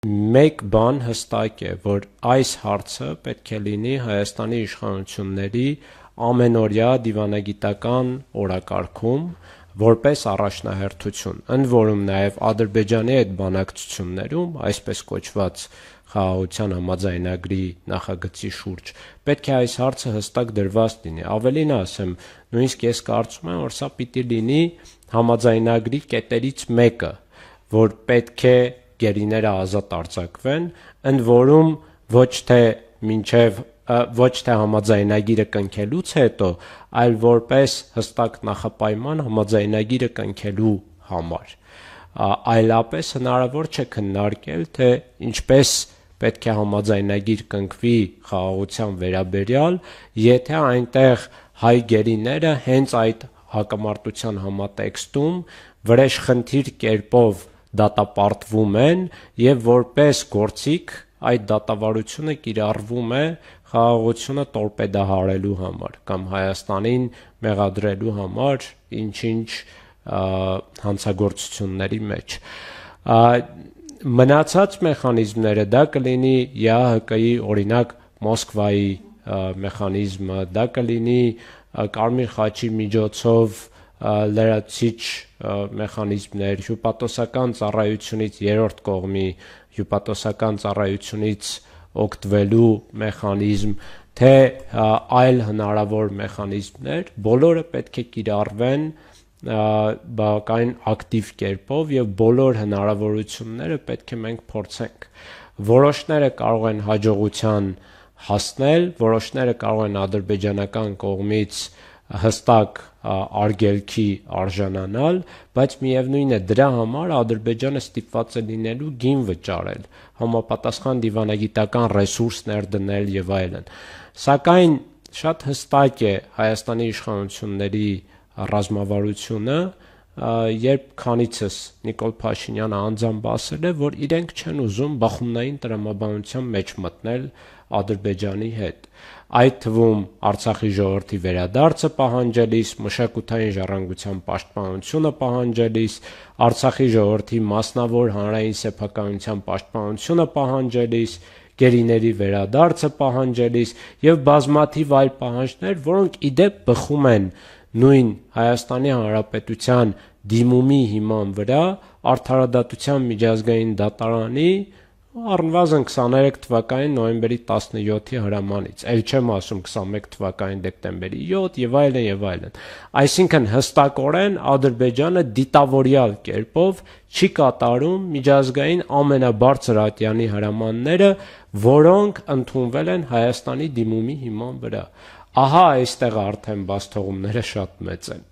Մեկ բան հստակ է, որ այս հարցը պետք է լինի Հայաստանի իշխանությունների ամենօրյա դիվանագիտական օրակարգում որպես առաջնահերթություն, ընդ որում նաև Ադրբեջանի հետ բանակցություններում, այսպես կոչված խաղաղության համաձայնագրի նախագծի շուրջ, պետք է այս հարցը հստակ դրված լինի։ Ավելին ասեմ, նույնիսկ ես կարծում եմ, որ սա պիտի լինի համաձայնագրի կետերից մեկը, որ պետք է գերիները ազատ արձակվեն, ընդ որում ոչ թե համաձայնագիրը կնքելուց հետո, այլ որպես հստակ նախապայման համաձայնագիրը կնքելու համար։ Այլապես հնարավոր չէ քննարկել, թե ինչպես պետք է համաձայնագիր կնքվի խաղաղության վերաբերյալ, եթե այնտեղ հայ գերիները հենց այդ հակամարտության համատեքստում վրեժխնդիր կերպով դատապարտվում են և որպես գործիք այդ դատավարությունը կիրառվում է խաղաղությունը տորպեդահարելու համար կամ Հայաստանին մեղադրելու համար ինչ-ինչ հանցագործությունների մեջ։ Մնացած մեխանիզմները, դա կլինի ԵԱՀԿ-ի օրինակ Մոսկվայի մեխանիզմը, դա կլինի Կարմիր խաչի միջոցով լրացիչ մեխանիզմներ, հյուպատոսական ծառայությունից երրորդ կողմի հյուպատոսական ծառայությունից օգտվելու մեխանիզմ, թե այլ հնարավոր մեխանիզմներ, բոլորը պետք է կիրառվեն բավականին ակտիվ կերպով և բոլոր հնարավորությունները պետք է մենք փորձենք։ Որոշները կարող են հաջողության հասնել, որոշները կարող են ադրբեջանական կողմից հստակ արգելքի արժանանալ, բայց միևնույն է դրա համար Ադրբեջանը ստիպված է լինելու գին վճարել, համապատասխան դիվանագիտական ռեսուրս ներդնել և այլն։ Սակայն շատ հստակ է Հայաստանի իշխանությունների ռազմավարությունը, երբ քանիցս Նիկոլ Փաշինյանը անձամբ ասել է, որ իրենք չեն ուզում բախումնային տրամաբանության մեջ մտնել Ադրբեջանի հետ, այդ թվում Արցախի ժողովրդի վերադարձը պահանջելիս, մշակութային ժառանգության պաշտպանությունը պահանջելիս, Արցախի ժողովրդի մասնավոր հանրային սեփականության պաշտպանությունը պահանջելիս, գերիների վերադարձը պահանջելիս և բազմաթիվ այլ պահանջներ, որոնք ի դեպ բխում են նույն Հայաստանի Հանրապետության դիմումի հիման վրա Արդարադատության միջազգային դատարանի առնվազն 23 թվականի նոյեմբերի 17-ի հրամանից, էլ չեմ ասում 21 թվականի դեկտեմբերի 7 և այլն և այլն։ Այսինքն հստակորեն Ադրբեջանը դիտավորյալ կերպով չի կատարում միջազգային ամենաբարձր ատյանի հրամանները, որոնք ընդունվել են Հայաստանի դիմումի հիման վրա։ Ահա այստեղ արդեն բացթողումները շատ մեծ են։